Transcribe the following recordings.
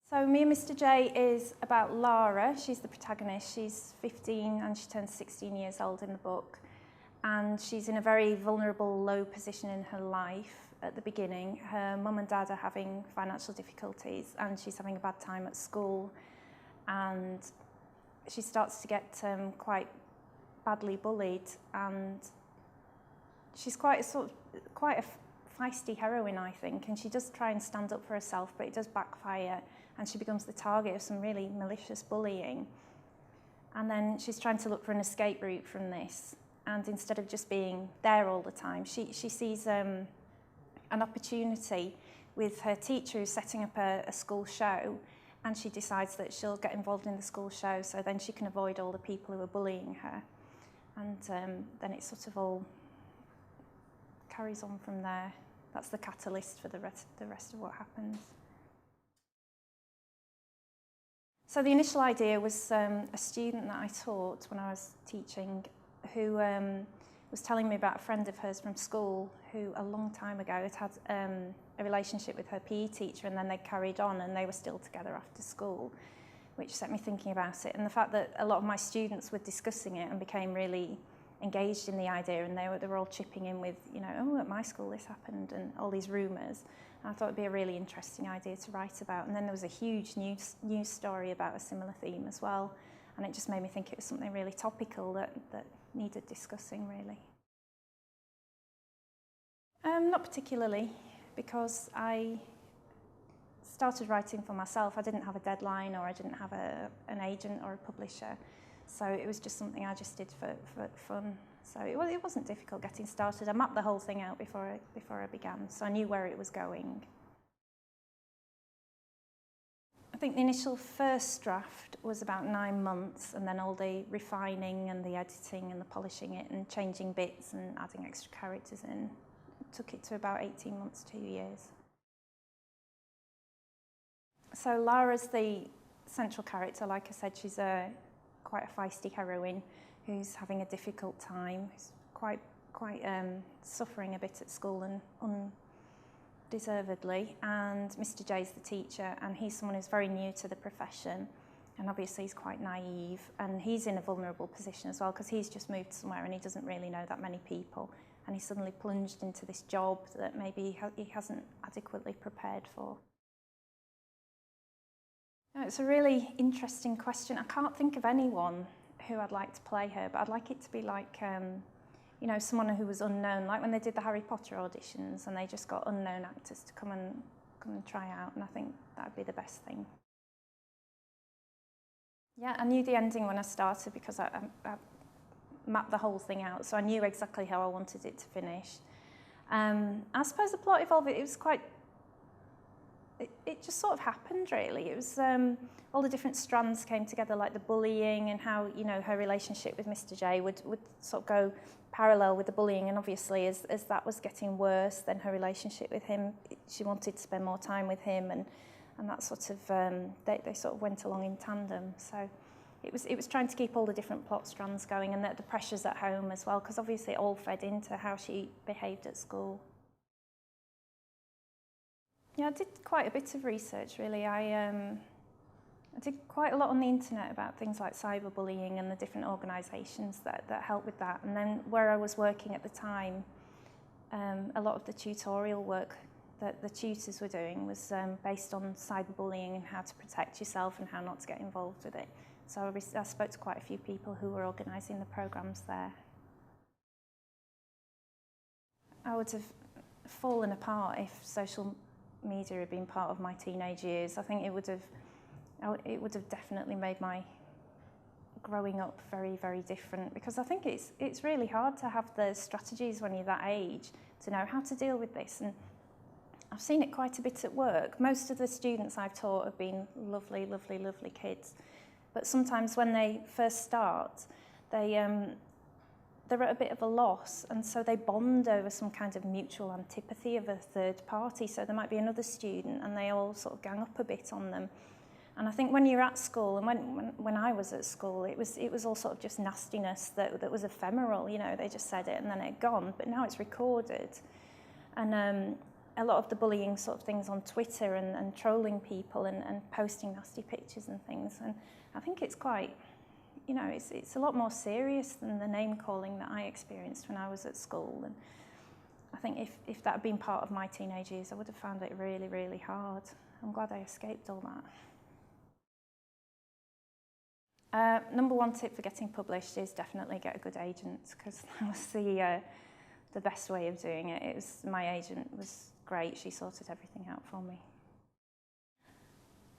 So Me and Mr. J is about Lara. She's the protagonist. She's 15 and she turns 16 years old in the book. And she's in a very vulnerable, low position in her life at the beginning. Her mum and dad are having financial difficulties and she's having a bad time at school. And she starts to get quite badly bullied, and she's quite a feisty heroine, I think, and she does try and stand up for herself, but it does backfire, and she becomes the target of some really malicious bullying. And then she's trying to look for an escape route from this, and instead of just being there all the time, she sees an opportunity with her teacher who's setting up a school show, and she decides that she'll get involved in the school show so then she can avoid all the people who are bullying her. And then it sort of all carries on from there. That's the catalyst for the rest of what happens. So the initial idea was a student that I taught when I was teaching who was telling me about a friend of hers from school who a long time ago had a relationship with her PE teacher, and then they carried on and they were still together after school, which set me thinking about it. And the fact that a lot of my students were discussing it and became really engaged in the idea, and they were all chipping in with, you know, oh, at my school this happened, and all these rumours. And I thought it'd be a really interesting idea to write about. And then there was a huge news story about a similar theme as well, and it just made me think it was something really topical that needed discussing, really. Not particularly, because I started writing for myself. I didn't have a deadline, or I didn't have an agent or a publisher, so it was just something I just did for fun. So it wasn't difficult getting started. I mapped the whole thing out before I began, so I knew where it was going. I think the initial first draft was about 9 months, and then all the refining and the editing and the polishing it and changing bits and adding extra characters in took it to about 18 months, 2 years. So Lara's the central character. Like I said, she's quite a feisty heroine who's having a difficult time, who's quite suffering a bit at school, and undeservedly. And Mr. J's the teacher, and he's someone who's very new to the profession, and obviously he's quite naive, and he's in a vulnerable position as well because he's just moved somewhere and he doesn't really know that many people, and he's suddenly plunged into this job that maybe he hasn't adequately prepared for. It's a really interesting question. I can't think of anyone who I'd like to play her, but I'd like it to be like, you know, someone who was unknown, like when they did the Harry Potter auditions and they just got unknown actors to come and try out, and I think that would be the best thing. Yeah, I knew the ending when I started because I mapped the whole thing out, so I knew exactly how I wanted it to finish. I suppose the plot evolved, it was quite, it just sort of happened, really. It was all the different strands came together, like the bullying and how, you know, her relationship with Mr. J would sort of go parallel with the bullying, and obviously as that was getting worse, then her relationship with him, she wanted to spend more time with him, and that sort of they sort of went along in tandem. So it was trying to keep all the different plot strands going, and the pressures at home as well, because obviously it all fed into how she behaved at school. Yeah, I did quite a bit of research, really. I did quite a lot on the internet about things like cyberbullying and the different organisations that help with that. And then where I was working at the time, a lot of the tutorial work that the tutors were doing was based on cyberbullying and how to protect yourself and how not to get involved with it. So I spoke to quite a few people who were organising the programmes there. I would have fallen apart if social media had been part of my teenage years. I think it would have definitely made my growing up very, very different, because I think it's really hard to have the strategies when you're that age to know how to deal with this. And I've seen it quite a bit at work. Most of the students I've taught have been lovely, lovely, lovely kids. But sometimes when they first start, they're at a bit of a loss, and so they bond over some kind of mutual antipathy of a third party. So there might be another student and they all sort of gang up a bit on them. And I think when you're at school, and when I was at school, it was all sort of just nastiness that was ephemeral, you know, they just said it and then it had gone, but now it's recorded. And a lot of the bullying sort of things on Twitter and trolling people and posting nasty pictures and things. And I think it's quite, you know, it's a lot more serious than the name calling that I experienced when I was at school. And I think if that had been part of my teenage years, I would have found it really, really hard. I'm glad I escaped all that. Number one tip for getting published is definitely get a good agent, because that was the best way of doing it. My agent was great. She sorted everything out for me.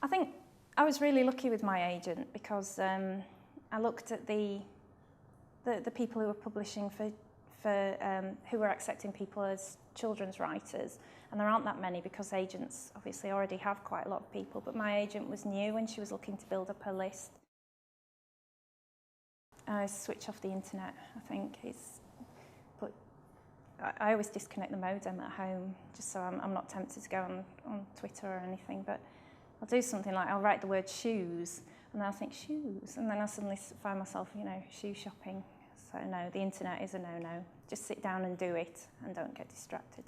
I think I was really lucky with my agent because I looked at the people who were publishing who were accepting people as children's writers, and there aren't that many because agents obviously already have quite a lot of people, but my agent was new and she was looking to build up her list. Switch off the internet, I think, but I always disconnect the modem at home just so I'm not tempted to go on Twitter or anything, but I'll do something like I'll write the word shoes and then I'll think shoes, and then I'll suddenly find myself, you know, shoe shopping. So no, the internet is a no-no. Just sit down and do it and don't get distracted.